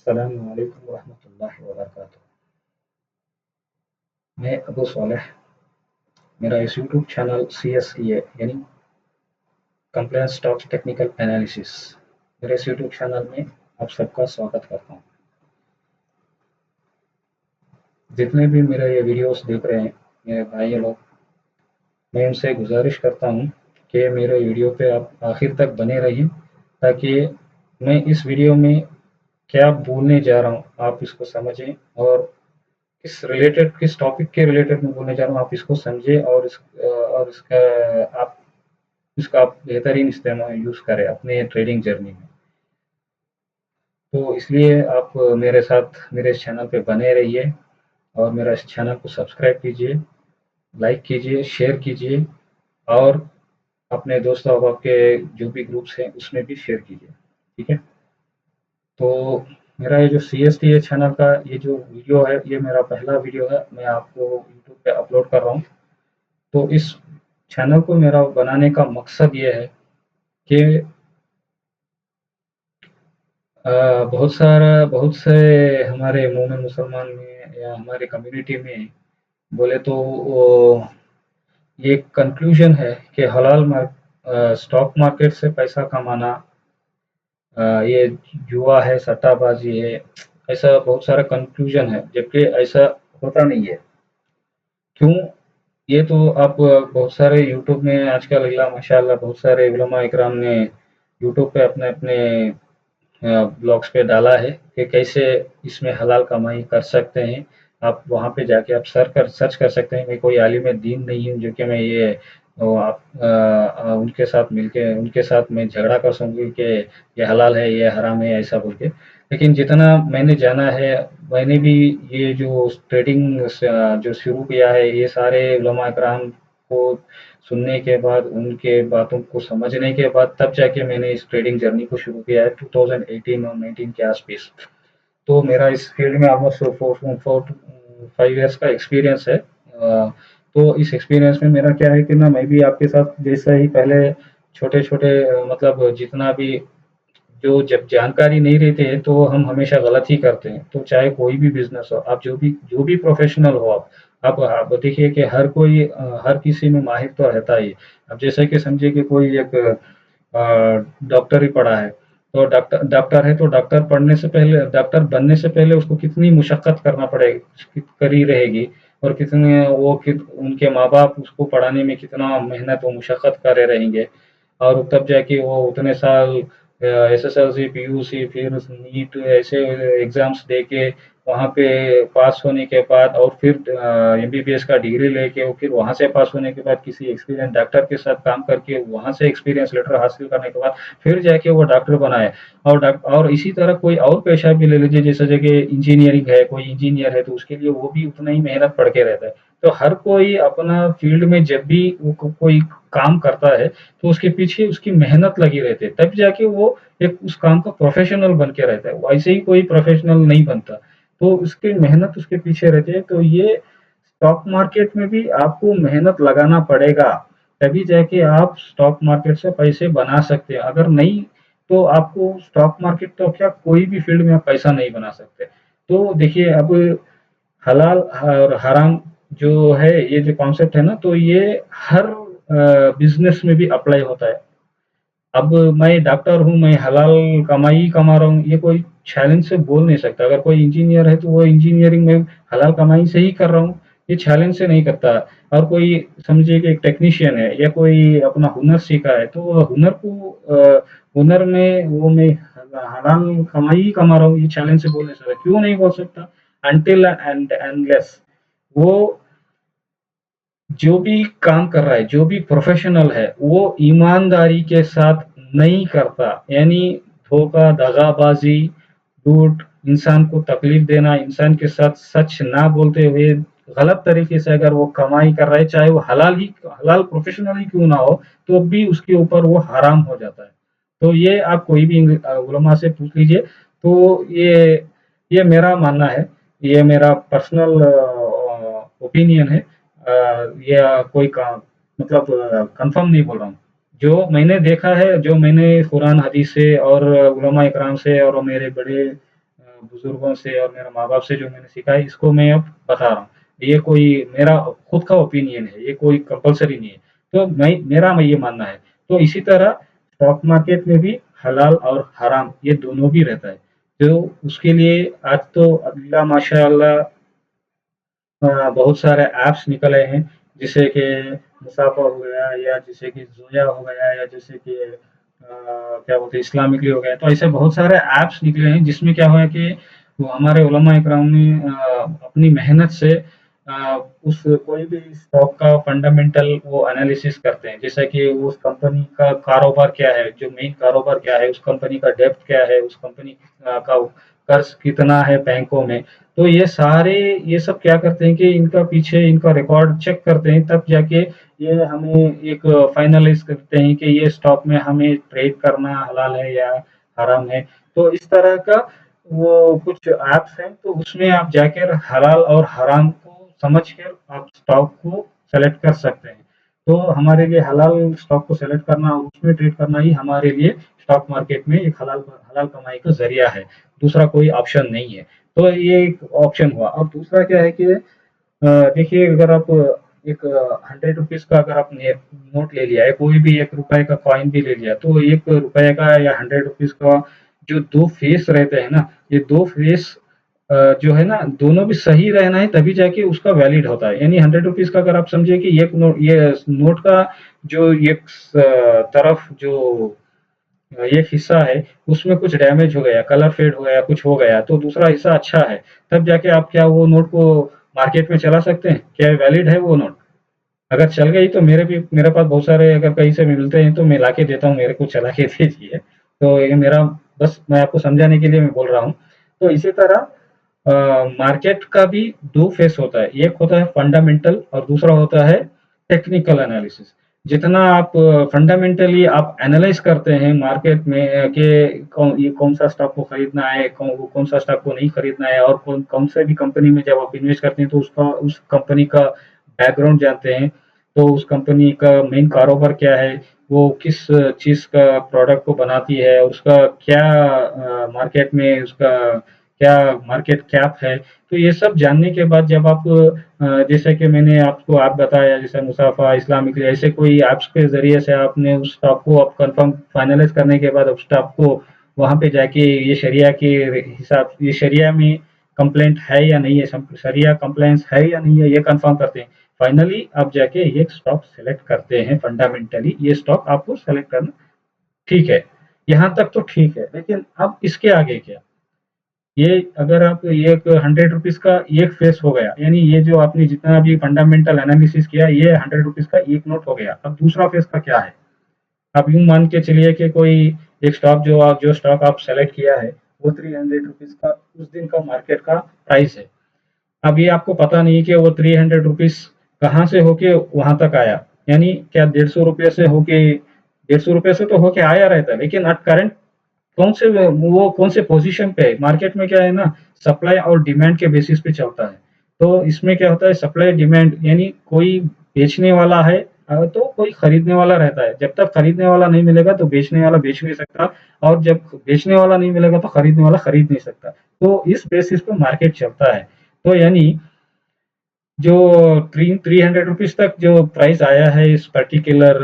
अस्सलामु अलैकुम वरहमतुल्लाहि वबरकातुह। मैं अबू सालेह। मेरा इस यूट्यूब चैनल CSEA यानी कंप्लायंस स्टॉक्स टेक्निकल एनालिसिस, मेरे इस यूट्यूब चैनल में आप सबका स्वागत करता हूँ। जितने भी मेरा ये वीडियोस देख रहे हैं मेरे भाई लोग, मैं उनसे गुजारिश करता हूँ कि मेरे वीडियो पे आप आखिर तक बने रहिए, ताकि मैं इस वीडियो में क्या बोलने जा रहा हूँ आप इसको समझें, और किस टॉपिक के रिलेटेड मैं बोलने जा रहा हूँ आप इसको समझें, और इसका आप बेहतरीन इस्तेमाल यूज़ करें अपने ट्रेडिंग जर्नी में। तो इसलिए आप मेरे साथ मेरे इस चैनल पे बने रहिए, और मेरा इस चैनल को सब्सक्राइब कीजिए, लाइक कीजिए, शेयर कीजिए, और अपने दोस्तों अहबाब के जो भी ग्रुप्स हैं उसमें भी शेयर कीजिए। ठीक है? तो मेरा ये जो CSTA चैनल का ये जो वीडियो है, ये मेरा पहला वीडियो है, मैं आपको यूट्यूब पे अपलोड कर रहा हूँ। तो इस चैनल को मेरा बनाने का मकसद ये है कि बहुत से हमारे मोमिन मुसलमान में या हमारे कम्युनिटी में बोले तो वो ये कंक्लूजन है कि स्टॉक मार्केट से पैसा कमाना ये जुआ है, सट्टाबाजी है, ऐसा बहुत सारा कंक्लूजन है, जबकि ऐसा होता नहीं है। क्यों? ये तो आप बहुत सारे यूट्यूब में आजकल अल्लाह माशाअल्लाह बहुत सारे उलमा इकराम ने यूट्यूब पे अपने-अपने ब्लॉग्स पे डाला है कि कैसे इसमें हलाल कमाई कर सकते हैं। आप वहाँ पे जाके आप सर्च कर सकते हैं। मैं कोई आलिम दीन नहीं हूँ जो कि मैं ये उनके साथ मैं झगड़ा कर सकूँ कि ये हलाल है, ये हराम है, ऐसा बोल के। लेकिन जितना मैंने जाना है, मैंने भी ये जो ट्रेडिंग जो शुरू किया है, ये सारे उलमा इकराम को सुनने के बाद, उनके बातों को समझने के बाद तब जाके मैंने इस ट्रेडिंग जर्नी को शुरू किया है 2018 और 19 के आसपास। तो मेरा इस फील्ड में ऑलमोस्ट 4 to 5 इयर्स का एक्सपीरियंस है। तो इस एक्सपीरियंस में मेरा क्या है कि ना मैं भी आपके साथ जैसा ही पहले छोटे-छोटे मतलब जितना भी जो जब जानकारी नहीं रहती है तो हम हमेशा गलत ही करते हैं। तो चाहे कोई भी बिज़नेस हो, आप जो भी प्रोफ़ेशनल हो आप देखिए कि हर किसी में माहिर तो रहता ही है। अब जैसे कि समझिए कि कोई एक डॉक्टर ही पढ़ा है, तो डॉक्टर है तो डॉक्टर बनने से पहले उसको कितनी मुशक्कत करना पड़ेगी करी रहेगी, और उनके माँ-बाप उसको पढ़ाने में कितना मेहनत और मुशक्कत करे रहेंगे, और तब जाके वो उतने साल SSLC, PUC फिर नीट ऐसे एग्ज़ाम्स दे के वहाँ पे पास होने के बाद, और फिर MBBS का डिग्री लेके और फिर वहाँ से पास होने के बाद किसी एक्सपीरियंस डॉक्टर के साथ काम करके वहाँ से एक्सपीरियंस लेटर हासिल करने के बाद फिर जाके वो डॉक्टर बना है। और इसी तरह कोई और पेशा भी ले लीजिए, जैसे जगह इंजीनियरिंग है, कोई इंजीनियर है तो उसके लिए वो भी उतना ही मेहनत पड़ के रहता है। तो हर कोई अपना फील्ड में जब भी वो कोई काम करता है तो उसके पीछे उसकी मेहनत लगी रहती है, तब जाके वो एक उस काम का प्रोफेशनल बन के रहता है। वैसे ही कोई प्रोफेशनल नहीं बनता, तो उसकी मेहनत उसके पीछे रहती है। तो ये स्टॉक मार्केट में भी आपको मेहनत लगाना पड़ेगा, तभी जाके आप स्टॉक मार्केट से पैसे बना सकते हैं। अगर नहीं तो आपको स्टॉक मार्केट तो क्या कोई भी फील्ड में आप पैसा नहीं बना सकते। तो देखिए अब हलाल और हराम जो है, ये जो कॉन्सेप्ट है ना, तो ये हर बिजनेस में भी अप्लाई होता है। अब मैं डॉक्टर हूँ, मैं हलाल कमाई ही कमा रहा हूँ, ये कोई चैलेंज से बोल नहीं सकता। अगर कोई इंजीनियर है तो वो इंजीनियरिंग में हलाल कमाई से ही कर रहा हूँ, ये चैलेंज से नहीं करता। और कोई समझिए कि एक टेक्नीशियन है या कोई अपना हुनर सीखा है, तो वो हुनर में वो मैं हलाल कमाई ही कमा रहा हूँ, ये चैलेंज से बोल नहीं सकता। क्यों नहीं बोल सकता? अनटिल एंड अनलेस वो जो भी काम कर रहा है, जो भी प्रोफेशनल है, वो ईमानदारी के साथ नहीं करता, यानी धोखा, दगाबाजी, झूठ, इंसान को तकलीफ देना, इंसान के साथ सच ना बोलते हुए गलत तरीके से अगर वो कमाई कर रहा है, चाहे वो हलाल प्रोफेशनल ही क्यों ना हो, तो भी उसके ऊपर वो हराम हो जाता है। तो ये आप कोई भी उलमा से पूछ लीजिए। तो ये मेरा मानना है, ये मेरा पर्सनल ओपिनियन है। ये कोई का मतलब कंफर्म नहीं बोल रहा हूँ। जो मैंने देखा है, जो मैंने कुरान हदीस से और उलमा इकराम से और मेरे बड़े बुजुर्गों से और मेरे माँ बाप से जो मैंने सीखा है, इसको मैं अब बता रहा हूँ। ये कोई मेरा खुद का ओपिनियन है, ये कोई कंपलसरी नहीं है। तो मैं ये मानना है। तो इसी तरह स्टॉक मार्केट में भी हलाल और हराम ये दोनों भी रहता है। तो उसके लिए आज तो अल्लाह माशाअल्लाह बहुत सारे ऐप्स निकले हैं, जैसे कि मुसाफा हो गया, या जैसे कि जोया हो गया, या जैसे कि क्या बोलते हैं इस्लामिकली हो गया। तो ऐसे बहुत सारे ऐप्स निकले हैं जिसमें क्या हुआ है कि वो हमारे उलमा इकराम ने अपनी मेहनत से उस कोई भी स्टॉक का फंडामेंटल वो एनालिसिस करते हैं, जैसे कि उस कंपनी का कारोबार क्या है, जो मेन कारोबार क्या है, उस कंपनी का डेप्थ क्या है, उस कंपनी का कर्ज कितना है बैंकों में। तो ये सारे ये सब क्या करते हैं कि इनका पीछे इनका रिकॉर्ड चेक करते हैं, तब जाके ये हमें एक फाइनलाइज करते हैं कि ये स्टॉक में हमें ट्रेड करना हलाल है या हराम है। तो इस तरह का वो कुछ ऐप्स हैं, तो उसमें आप जाकर हलाल और हराम को समझ कर आप स्टॉक को सेलेक्ट कर सकते हैं। तो हमारे लिए हलाल स्टॉक को सेलेक्ट करना और उसमें ट्रेड करना ही हमारे लिए स्टॉक मार्केट में एक हलाल हलाल कमाई का जरिया है। दूसरा कोई ऑप्शन नहीं है। तो ये एक ऑप्शन हुआ। और दूसरा क्या है कि देखिए, अगर आप एक 100 रुपीज का अगर आपने नोट ले लिया है, कोई भी 1 रुपए का कॉइन भी ले लिया, तो 1 रुपए का या 100 रुपीज का जो दो फेस रहते हैं ना, ये दो फेस जो है ना, दोनों भी सही रहना है, तभी जाके उसका वैलिड होता है। यानी 100 रुपीज का अगर आप समझे कि ये नोट का जो एक तरफ जो एक हिस्सा है, उसमें कुछ डैमेज हो गया, कलर फेड हो गया, कुछ हो गया, तो दूसरा हिस्सा अच्छा है, तब जाके आप क्या वो नोट को मार्केट में चला सकते हैं? क्या वैलिड है वो नोट? अगर चल गई तो मेरे पास बहुत सारे अगर कहीं से मिलते हैं तो मैं लाके देता हूँ, मेरे को चला के दीजिए। तो ये मेरा बस मैं आपको समझाने के लिए मैं बोल रहा हूँ। तो इसी तरह मार्केट का भी दो फेस होता है, एक होता है फंडामेंटल और दूसरा होता है टेक्निकल एनालिसिस। जितना आप फंडामेंटली आप एनालाइज करते हैं मार्केट में कि ये कौन सा स्टॉक को खरीदना है, कौन सा स्टॉक को नहीं खरीदना है, और कौन कौन से भी कंपनी में जब आप इन्वेस्ट करते हैं तो उसका उस कंपनी का बैकग्राउंड जानते हैं। तो उस कंपनी का मेन कारोबार क्या है, वो किस चीज़ का प्रोडक्ट को बनाती है, उसका क्या मार्केट में उसका क्या मार्केट कैप है। तो ये सब जानने के बाद जब आप जैसे कि मैंने आपको ऐप बताया, जैसे मुसाफा, इस्लामिक, ऐसे कोई ऐप्स के ज़रिए से आपने उस स्टॉक को आप कंफर्म फाइनलाइज़ करने के बाद उस स्टॉक को वहाँ पे जाके ये शरिया के हिसाब, ये शरिया में कंप्लेंट है या नहीं है, शरिया कंप्लायंस है या नहीं है, ये कंफर्म करते हैं। फाइनली आप जाके एक स्टॉक सेलेक्ट करते हैं। फंडामेंटली ये स्टॉक आपको सेलेक्ट करना ठीक है, यहाँ तक तो ठीक है, लेकिन अब इसके आगे क्या? ये अगर आप ये 100 रुपीज का एक फेस हो गया, यानी ये जो आपने जितना भी फंडामेंटल एनालिसिस किया, ये 100 रुपीज का एक नोट हो गया। अब दूसरा फेस का क्या है? आप यूं मान के चलिए कि कोई एक स्टॉक जो स्टॉक आप सेलेक्ट किया है, वो 300 रुपीज का उस दिन का मार्केट का प्राइस है। अब ये आपको पता नहीं कि वो 300 रुपीज कहाँ से होके वहां तक आया, यानी क्या 150 रुपये से होके 150 रुपये से तो होके आया रहता है, लेकिन एट करंट कौन से पोजीशन पे है मार्केट में? क्या है ना, सप्लाई और डिमांड के बेसिस पे चलता है। तो इसमें क्या होता है, सप्लाई डिमांड, यानी कोई बेचने वाला है तो कोई खरीदने वाला रहता है। जब तक खरीदने वाला नहीं मिलेगा तो बेचने वाला बेच नहीं सकता, और जब बेचने वाला नहीं मिलेगा तो खरीदने वाला खरीद नहीं सकता। तो इस बेसिस पे मार्केट चलता है। तो यानी जो 300 रुपीज तक जो प्राइस आया है इस पर्टिकुलर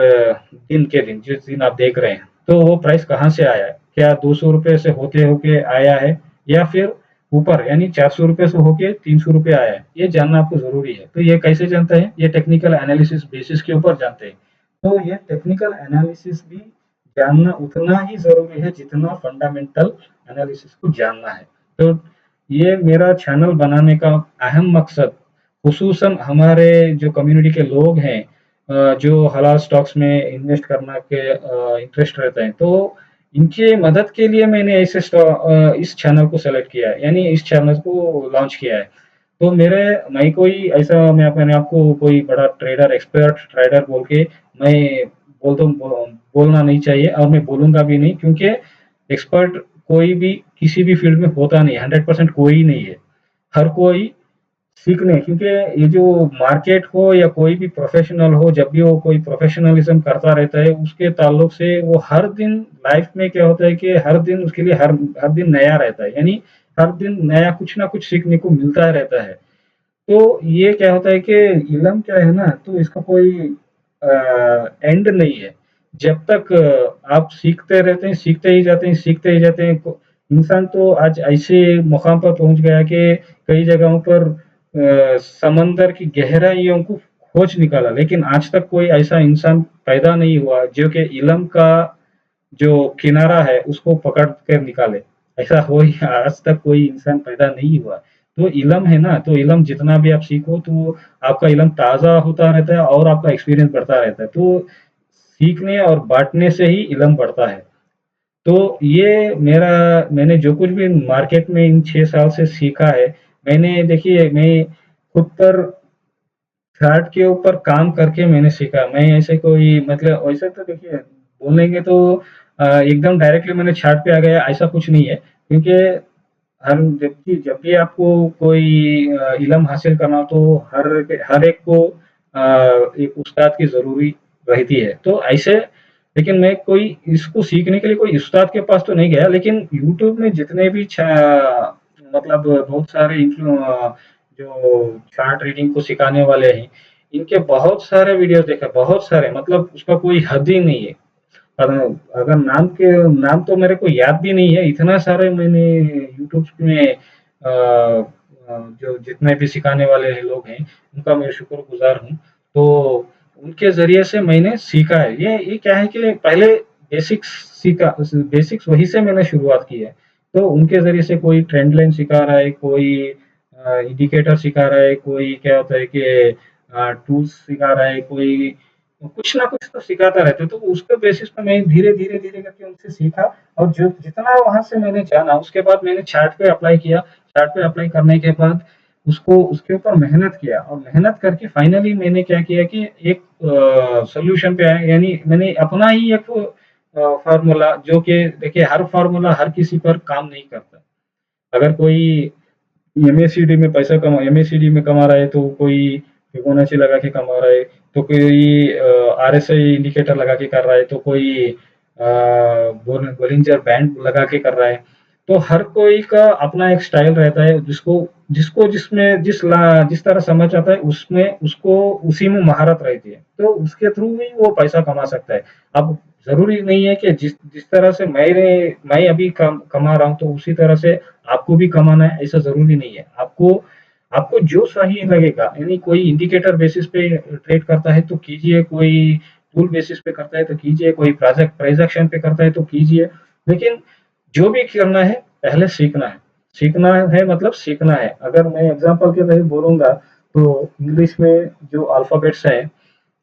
दिन के दिन, जिस दिन आप देख रहे हैं, तो वो प्राइस कहाँ से आया है? क्या 200 रुपये से होते होके आया है, या फिर ऊपर यानी 400 रुपये से होके 300 रुपये आया है? ये जानना आपको जरूरी है। तो ये कैसे जानते हैं? ये टेक्निकल एनालिसिस बेसिस के ऊपर जानते हैं। तो ये टेक्निकल एनालिसिस भी जानना उतना ही जरूरी है जितना फंडामेंटल एनालिसिस को जानना है। तो ये मेरा चैनल बनाने का अहम मकसद, खुसूसन हमारे जो कम्युनिटी के लोग हैं जो हलाल स्टॉक्स में इन्वेस्ट करना के इंटरेस्ट रहते हैं, तो इनके मदद के लिए मैंने इस चैनल को सेलेक्ट किया है, यानी इस चैनल को लॉन्च किया है। तो मैं कोई ऐसा मैंने आपको कोई बड़ा ट्रेडर, एक्सपर्ट ट्रेडर बोल के मैं बोलना नहीं चाहिए, और मैं बोलूंगा भी नहीं, क्योंकि एक्सपर्ट कोई भी किसी भी फील्ड में होता नहीं, 100% कोई नहीं है। हर कोई सीखने, क्योंकि ये जो मार्केट हो या कोई भी प्रोफेशनल हो, जब भी वो कोई प्रोफेशनलिज्म करता रहता है, उसके ताल्लुक से वो हर दिन लाइफ में क्या होता है कि हर दिन उसके लिए हर हर दिन नया रहता है। यानी हर दिन नया कुछ ना कुछ सीखने को मिलता रहता है। तो ये क्या होता है कि इलम क्या है ना, तो इसका कोई एंड नहीं है। जब तक आप सीखते रहते हैं, सीखते ही जाते हैं, सीखते ही जाते हैं। इंसान तो आज ऐसे मुकाम पर पहुंच गया कि कई जगहों पर समंदर की गहराइयों को खोज निकाला, लेकिन आज तक कोई ऐसा इंसान पैदा नहीं हुआ जो कि इलम का जो किनारा है उसको पकड़ कर निकाले। ऐसा हो ही आज तक कोई इंसान पैदा नहीं हुआ। तो इलम है ना, तो इलम जितना भी आप सीखो तो आपका इलम ताज़ा होता रहता है और आपका एक्सपीरियंस बढ़ता रहता है। तो सीखने और बाँटने से ही इलम बढ़ता है। तो ये मैंने जो कुछ भी मार्केट में इन 6 साल से सीखा है, मैंने देखिए मैं खुद पर चार्ट के ऊपर काम करके मैंने सीखा। मैं ऐसे कोई मतलब वैसे तो देखिए बोलेंगे तो एकदम डायरेक्टली मैंने चार्ट पे आ गया ऐसा कुछ नहीं है। क्योंकि जब भी आपको कोई इल्म हासिल करना हो तो हर एक को एक उस्ताद की ज़रूरी रहती है। तो ऐसे लेकिन मैं कोई इसको सीखने के लिए कोई उस्ताद के पास तो नहीं गया, लेकिन यूट्यूब में जितने भी मतलब बहुत सारे जो चार्ट रीडिंग को सिखाने वाले हैं, इनके बहुत सारे वीडियोस देखे, बहुत सारे मतलब उसका कोई हद ही नहीं है। अगर अगर नाम तो मेरे को याद भी नहीं है, इतना सारे मैंने यूट्यूब में जो जितने भी सिखाने वाले लोग हैं उनका मैं शुक्रगुजार हूँ। तो उनके ज़रिए से मैंने सीखा है। ये क्या है कि पहले बेसिक्स सीखा, बेसिक्स वहीं से मैंने शुरुआत की है। तो उनके ज़रिए से कोई ट्रेंड लाइन सिखा रहा है, कोई इंडिकेटर सिखा रहा है, कोई क्या होता है कि टूल्स सिखा रहा है, कोई कुछ ना कुछ तो सिखाता रहता है। तो उसके बेसिस पे मैं धीरे-धीरे करके उनसे सीखा और जो जितना वहाँ से मैंने जाना उसके बाद मैंने चार्ट पे अप्लाई किया। चार्ट पे अप्लाई करने के बाद उसको उसके ऊपर मेहनत किया और मेहनत करके फाइनली मैंने क्या किया कि एक सॉल्यूशन पे आया, यानी मैंने अपना ही एक फ़ॉर्मूला जो कि देखिए हर फ़ॉर्मूला हर किसी पर काम नहीं करता। अगर कोई एमएसीडी में पैसा कमा एमएसीडी में कमा रहा है तो कोई फिबोनाची लगा के कमा रहा है, तो कोई आरएसआई इंडिकेटर लगा के कर रहा है, तो कोई बोलिंजर बैंड लगा के कर रहा है। तो हर कोई का अपना एक स्टाइल रहता है, जिसको जिसको जिसमें जिस तरह समझ आता है उसमें उसको उसी में महारत रहती है, तो उसके थ्रू ही वो पैसा कमा सकता है। अब जरूरी नहीं है कि जिस जिस तरह से मैं अभी कमा रहा हूँ तो उसी तरह से आपको भी कमाना है, ऐसा ज़रूरी नहीं है। आपको आपको जो सही लगेगा, यानी कोई इंडिकेटर बेसिस पे ट्रेड करता है तो कीजिए, कोई टूल बेसिस पे करता है तो कीजिए, कोई प्रोजेक्ट प्राइस एक्शन पे करता है तो कीजिए। लेकिन जो भी करना है पहले सीखना है। सीखना है मतलब सीखना है। अगर मैं एग्जांपल के लिए बोलूँगा तो इंग्लिश में जो अल्फाबेट्स हैं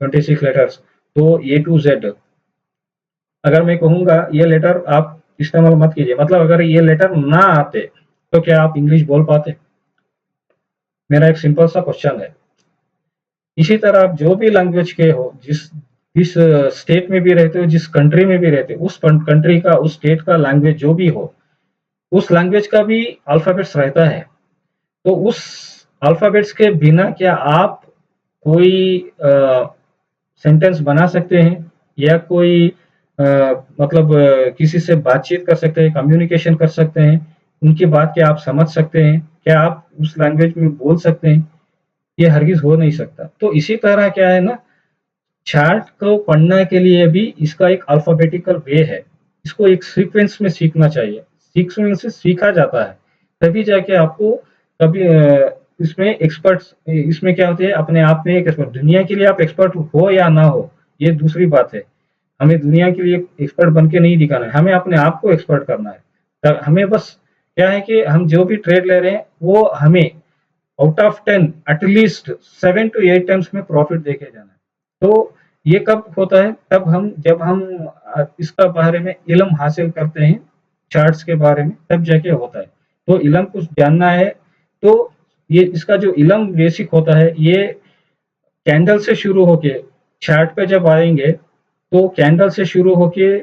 26 लेटर्स, तो ए टू जेड, अगर मैं कहूँगा ये लेटर आप इस्तेमाल मत कीजिए, मतलब अगर ये लेटर ना आते तो क्या आप इंग्लिश बोल पाते? मेरा एक सिंपल सा क्वेश्चन है। इसी तरह आप जो भी लैंग्वेज के हो, जिस स्टेट में भी रहते हो, जिस कंट्री में भी रहते हो, उस कंट्री का उस स्टेट का लैंग्वेज जो भी हो, उस लैंग्वेज का भी अल्फाबेट्स रहता है। तो उस अल्फाबेट्स के बिना क्या आप कोई सेंटेंस बना सकते हैं या कोई मतलब किसी से बातचीत कर सकते हैं, कम्युनिकेशन कर सकते हैं, उनकी बात क्या आप समझ सकते हैं, क्या आप उस लैंग्वेज में बोल सकते हैं? ये हरगिज हो नहीं सकता। तो इसी तरह क्या है ना, चार्ट को पढ़ने के लिए भी इसका एक अल्फाबेटिकल वे है। इसको एक सीक्वेंस में सीखना चाहिए। सीक्वेंस से सीखा जाता है, तभी जाके आपको कभी इसमें एक्सपर्ट्स इसमें क्या होते हैं, अपने आप में एक एक्सपर्ट, दुनिया के लिए आप एक्सपर्ट हो या ना हो, ये दूसरी बात है। हमें दुनिया के लिए एक्सपर्ट बन के नहीं दिखाना है, हमें अपने आप को एक्सपर्ट करना है। हमें बस क्या है कि हम जो भी ट्रेड ले रहे हैं वो हमें out of 10 at least 7 to 8 times में प्रॉफिट देके जाना है। तो ये कब होता है, तब हम जब हम इसका बारे में इल्म हासिल करते हैं, चार्ट्स के बारे में, तब जाके होता है। तो इल्म कुछ जानना है तो ये इसका जो इल्म बेसिक होता है, ये कैंडल से शुरू होके चार्ट पे जब आएंगे तो कैंडल से शुरू होके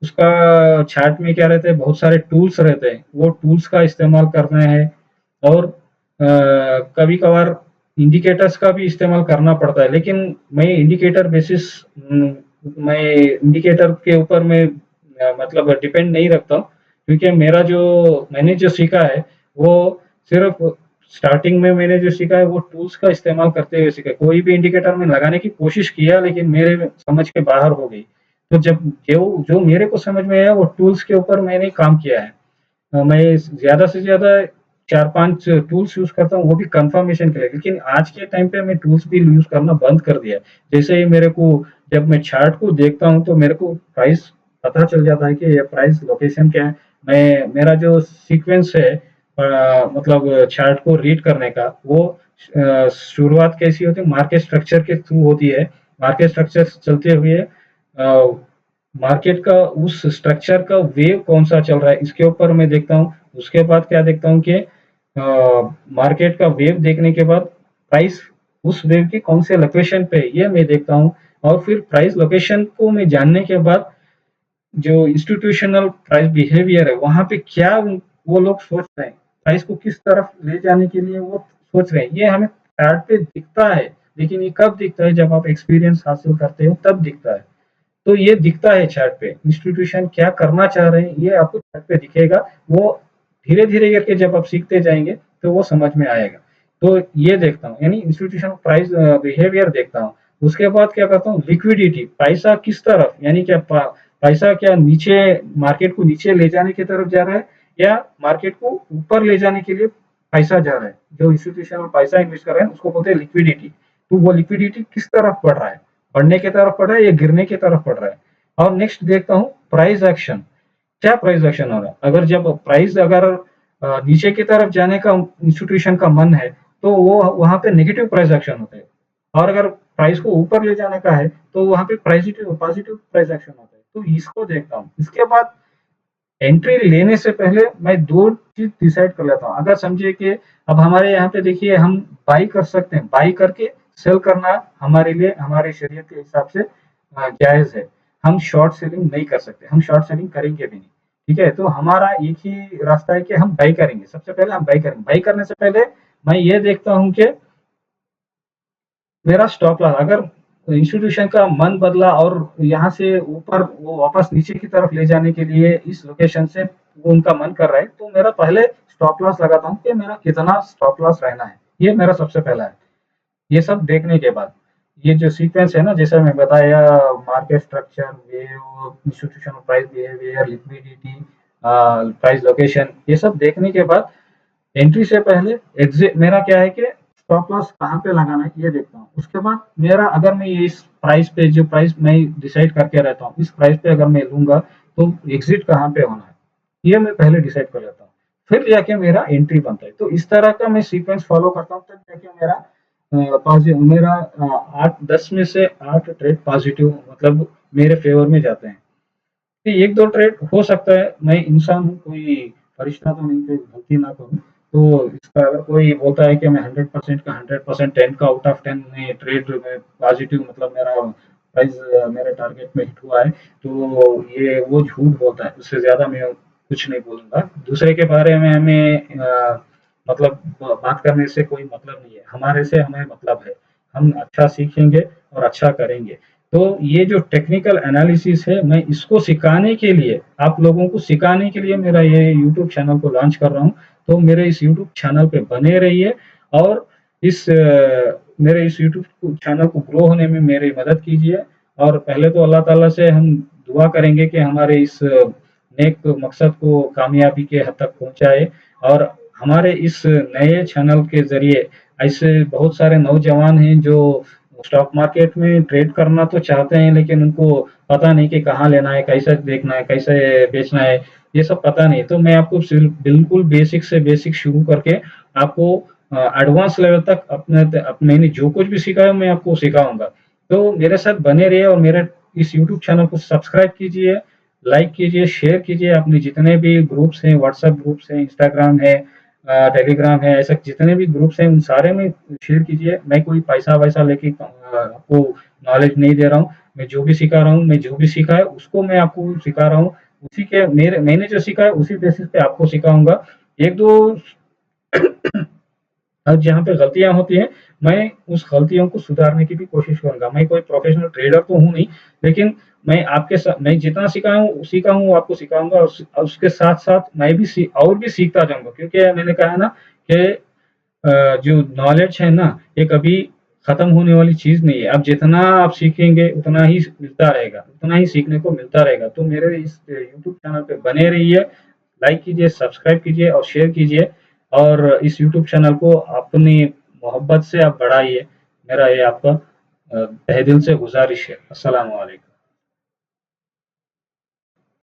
उसका चार्ट में क्या रहता है, बहुत सारे टूल्स रहते हैं, वो टूल्स का इस्तेमाल करना है। और कभी कभार इंडिकेटर्स का भी इस्तेमाल करना पड़ता है, लेकिन मैं इंडिकेटर बेसिस मैं इंडिकेटर के ऊपर मैं मतलब डिपेंड नहीं रखता हूँ, क्योंकि मेरा जो मैंने जो सीखा है वो सिर्फ स्टार्टिंग में मैंने जो सीखा है वो टूल्स का इस्तेमाल करते हुए सीखा। कोई भी इंडिकेटर में लगाने की कोशिश किया लेकिन मेरे समझ के बाहर हो गई। तो जब जो जो मेरे को समझ में आया वो टूल्स के ऊपर मैंने काम किया है। मैं ज़्यादा से ज़्यादा 4-5 टूल्स यूज़ करता हूँ, वो भी कन्फर्मेशन के लिए। लेकिन आज के टाइम पे मैं टूल्स भी यूज़ करना बंद कर दिया है। जैसे ही मेरे को जब मैं चार्ट को देखता हूँ तो मेरे को प्राइस पता चल जाता है कि ये प्राइस लोकेशन क्या है। मैं मेरा जो सीक्वेंस है मतलब चार्ट को रीड करने का वो शुरुआत कैसी होती है मार्केट स्ट्रक्चर के थ्रू होती है। मार्केट स्ट्रक्चर चलते हुए मार्केट का उस स्ट्रक्चर का वेव कौन सा चल रहा है इसके ऊपर मैं देखता हूँ। उसके बाद क्या देखता हूँ कि मार्केट का वेव देखने के बाद प्राइस उस वेव की कौन से लोकेशन पे है, ये मैं देखता हूँ। और फिर प्राइस लोकेशन को मैं जानने के बाद जो इंस्टीट्यूशनल प्राइस बिहेवियर है वहाँ पे क्या वो लोग सोच रहे हैं, प्राइस को किस तरफ ले जाने के लिए वो सोच रहे हैं, ये हमें चार्ट पे दिखता है। लेकिन ये कब दिखता है जब आप एक्सपीरियंस हासिल करते हो तब दिखता है। तो ये दिखता है चार्ट पे इंस्टीट्यूशन क्या करना चाह रहे हैं ये आपको चार्ट पे दिखेगा। वो धीरे धीरे करके जब आप सीखते जाएंगे तो वो समझ में आएगा। तो ये देखता हूँ यानी इंस्टीट्यूशन प्राइस बिहेवियर देखता हूँ। उसके बाद क्या करता हूँ लिक्विडिटी पैसा किस तरफ यानी क्या पैसा क्या नीचे मार्केट को नीचे ले जाने की तरफ जा रहा है या मार्केट को ऊपर ले जाने के लिए पैसा जा रहा है। जो इंस्टीट्यूशन पैसा इन्वेस्ट कर रहे हैं उसको बोलते हैं लिक्विडिटी। तो वो लिक्विडिटी किस तरफ बढ़ रहा है, बढ़ने की तरफ बढ़ रहा है या गिरने की तरफ बढ़ रहा है। और नेक्स्ट देखता हूँ प्राइस एक्शन, क्या प्राइस एक्शन हो रहा है। अगर जब प्राइस अगर नीचे की तरफ जाने का इंस्टीट्यूशन का मन है तो वो वहां पे नेगेटिव प्राइस एक्शन होते हैं। और अगर प्राइस को ऊपर ले जाने का है तो वहां पे पॉजिटिव पॉजिटिव प्राइस एक्शन होता है। तो इसको देखता हूँ। इसके बाद एंट्री लेने से पहले मैं दो चीज डिसाइड कर लेता हूँ। अगर समझिए कि अब हमारे यहाँ पे देखिए हम बाई कर सकते हैं, बाई करके सेल करना हमारे लिए हमारे शरीयत के हिसाब से जायज है। हम शॉर्ट सेलिंग नहीं कर सकते, हम शॉर्ट सेलिंग करेंगे भी नहीं। ठीक है, तो हमारा एक ही रास्ता है कि हम बाई करेंगे। सबसे पहले हम बाई करेंगे। बाई करने से पहले मैं ये देखता हूँ कि मेरा स्टॉप लॉस अगर इंस्टीट्यूशन का मन बदला और यहाँ से ऊपर वो वापस नीचे की तरफ ले जाने के लिए इस लोकेशन से वो उनका मन कर रहा है तो मेरा पहले स्टॉप लॉस लगाता हूँ कि मेरा कितना स्टॉप लॉस रहना है। ये मेरा सबसे पहला है। ये सब देखने के बाद ये जो सीक्वेंस है ना जैसे मैं बताया market structure wave institutional price behaviour liquidity price location ये सब देखने के बाद एंट्री से पहले एग्जिट मेरा क्या है कि स्टॉप लॉस कहाँ पे लगाना है ये देखता हूँ। उसके बाद मेरा अगर मैं इस प्राइस पे जो प्राइस मैं डिसाइड करके रहता हूँ इस प्राइस पे अगर मैं लूंगा तो एग्जिट कहाँ पे होना है ये मैं पहले डिसाइड कर लेता हूँ। फिर जाके मेरा एंट्री बनता है। तो इस तरह का मैं सीक्वेंस फॉलो करता हूँ तब जाके मेरा 8-10 में से 8 ट्रेड पॉजिटिव मतलब मेरे फेवर में जाते हैं। कि एक दो ट्रेड हो सकता है, मैं इंसान हूँ, कोई फरिश्ता तो नहीं कि गलती ना करूँ। तो इसका अगर कोई बोलता है कि मैं 100% का 100% 10 का आउट ऑफ 10 में ट्रेड में पॉजिटिव मतलब मेरा प्राइस मेरे टारगेट में हिट हुआ है, तो ये वो झूठ बोलता है। उससे ज़्यादा मैं कुछ नहीं बोलूँगा। दूसरे के बारे में हमें मतलब बात करने से कोई मतलब नहीं है। हमारे से हमें मतलब है। हम अच्छा सीखेंगे और अच्छा करेंगे। तो ये जो टेक्निकल एनालिसिस है मैं इसको सिखाने के लिए आप लोगों को सिखाने के लिए मेरा ये यूट्यूब चैनल को लॉन्च कर रहा हूँ। तो मेरे इस यूट्यूब चैनल पे बने रहिए और मेरे इस यूट्यूब चैनल को ग्रो होने में मेरी मदद कीजिए। और पहले तो अल्लाह ताला से हम दुआ करेंगे कि हमारे इस नेक मकसद को कामयाबी के हद तक पहुंचाए। और हमारे इस नए चैनल के जरिए ऐसे बहुत सारे नौजवान हैं जो स्टॉक मार्केट में ट्रेड करना तो चाहते हैं लेकिन उनको पता नहीं कि कहाँ लेना है, कैसे देखना है, कैसे बेचना है, ये सब पता नहीं। तो मैं आपको बिल्कुल बेसिक से बेसिक शुरू करके आपको एडवांस लेवल तक मैंने जो कुछ भी सीखा है मैं आपको सिखाऊंगा। तो मेरे साथ बने रहिए और मेरे इस यूट्यूब चैनल को सब्सक्राइब कीजिए, लाइक कीजिए, शेयर कीजिए। अपने जितने भी ग्रुप्स हैं, व्हाट्सएप ग्रुप्स हैं, इंस्टाग्राम है, टेलीग्राम है, ऐसे जितने भी ग्रुप्स हैं उन सारे में शेयर कीजिए। मैं कोई पैसा वैसा लेके आपको नॉलेज नहीं दे रहा हूँ। मैं जो भी सिखा रहा हूँ, मैं जो भी सीखा है उसको मैं आपको सिखा रहा हूँ। उसी के मेरे मैंने जो सीखा है उसी बेसिस पे आपको सिखाऊंगा। एक दो अब जहाँ पे गलतियाँ होती हैं, मैं उस गलतियों को सुधारने की भी कोशिश करूँगा। मैं कोई प्रोफेशनल ट्रेडर तो हूँ नहीं, लेकिन मैं जितना सीखा हूँ वो आपको सिखाऊँगा, और उसके साथ-साथ मैं भी और भी सीखता जाऊँगा, क्योंकि मैंने कहा ना कि जो नॉलेज है ना, ये कभी खत्म होने वाली चीज़ नहीं है। अब जितना आप सीखेंगे उतना ही मिलता रहेगा, उतना ही सीखने को मिलता रहेगा। तो मेरे इस यूट्यूब चैनल पे बने रहिए, लाइक कीजिए, सब्सक्राइब कीजिए और शेयर कीजिए, और इस यूट्यूब चैनल को अपनी मोहब्बत से आप बढ़ाइए। मेरा ये आपका तहे दिल से गुज़ारिश है। अस्सलामु अलैकुम।